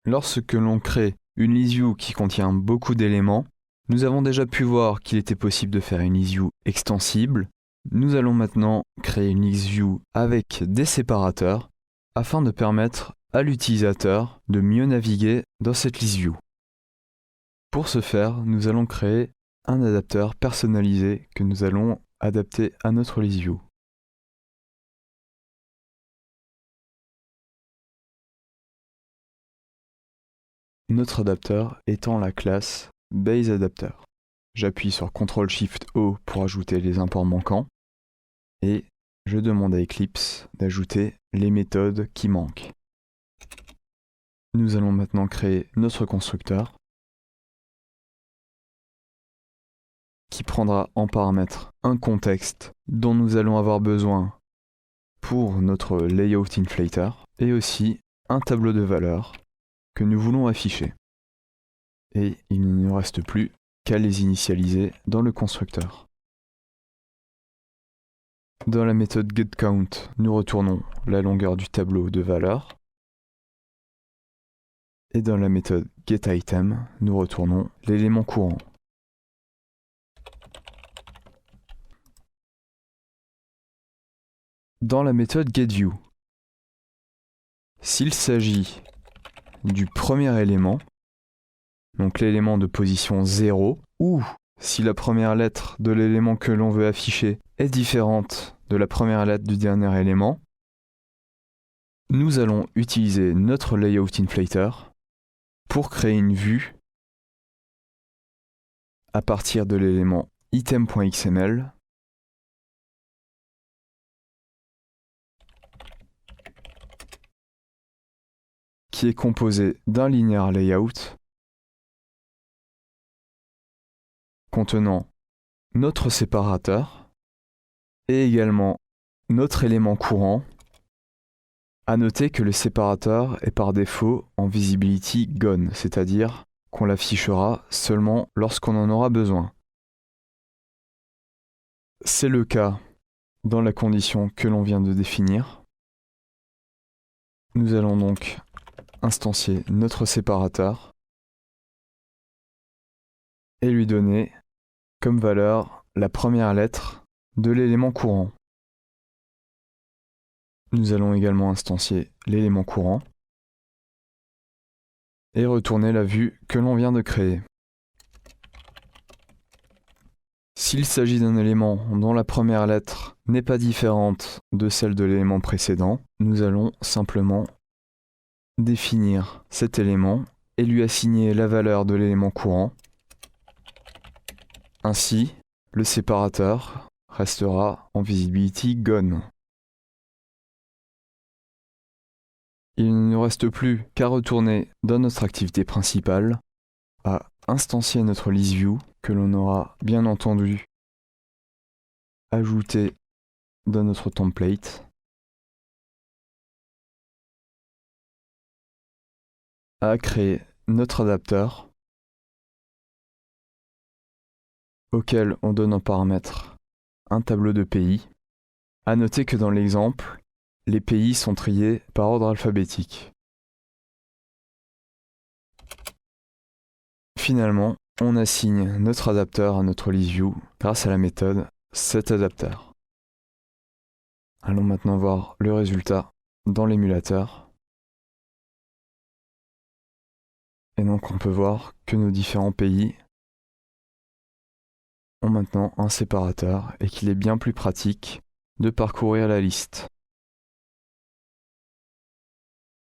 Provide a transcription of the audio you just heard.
Lorsque l'on crée une list view qui contient beaucoup d'éléments, nous avons déjà pu voir qu'il était possible de faire une list view extensible. Nous allons maintenant créer une list view avec des séparateurs afin de permettre à l'utilisateur de mieux naviguer dans cette list view. Pour ce faire, nous allons créer un adapteur personnalisé que nous allons adapter à notre list view. Notre adapteur étant la classe BaseAdapter. J'appuie sur CTRL-SHIFT-O pour ajouter les imports manquants et je demande à Eclipse d'ajouter les méthodes qui manquent. Nous allons maintenant créer notre constructeur qui prendra en paramètre un contexte dont nous allons avoir besoin pour notre layout inflator et aussi un tableau de valeurs que nous voulons afficher. Et il ne nous reste plus qu'à les initialiser dans le constructeur. Dans la méthode getCount, nous retournons la longueur du tableau de valeurs. Et dans la méthode getItem, nous retournons l'élément courant. Dans la méthode getView, s'il s'agit du premier élément, donc l'élément de position 0, ou si la première lettre de l'élément que l'on veut afficher est différente de la première lettre du dernier élément, nous allons utiliser notre layout inflator pour créer une vue à partir de l'élément item.xml qui est composé d'un linear layout contenant notre séparateur et également notre élément courant. À noter que le séparateur est par défaut en visibility gone, c'est-à-dire qu'on l'affichera seulement lorsqu'on en aura besoin. C'est le cas dans la condition que l'on vient de définir. Nous allons donc instancier notre séparateur et lui donner comme valeur la première lettre de l'élément courant. Nous allons également instancier l'élément courant et retourner la vue que l'on vient de créer. S'il s'agit d'un élément dont la première lettre n'est pas différente de celle de l'élément précédent, nous allons simplement définir cet élément et lui assigner la valeur de l'élément courant. Ainsi, le séparateur restera en visibility gone. Il ne nous reste plus qu'à retourner dans notre activité principale, à instancier notre list view que l'on aura bien entendu ajouté dans notre template, à créer notre adapteur auquel on donne en paramètre un tableau de pays. À noter que dans l'exemple, les pays sont triés par ordre alphabétique. Finalement, on assigne notre adapteur à notre list view grâce à la méthode setAdapter. Allons maintenant voir le résultat dans l'émulateur. Et donc on peut voir que nos différents pays ont maintenant un séparateur et qu'il est bien plus pratique de parcourir la liste.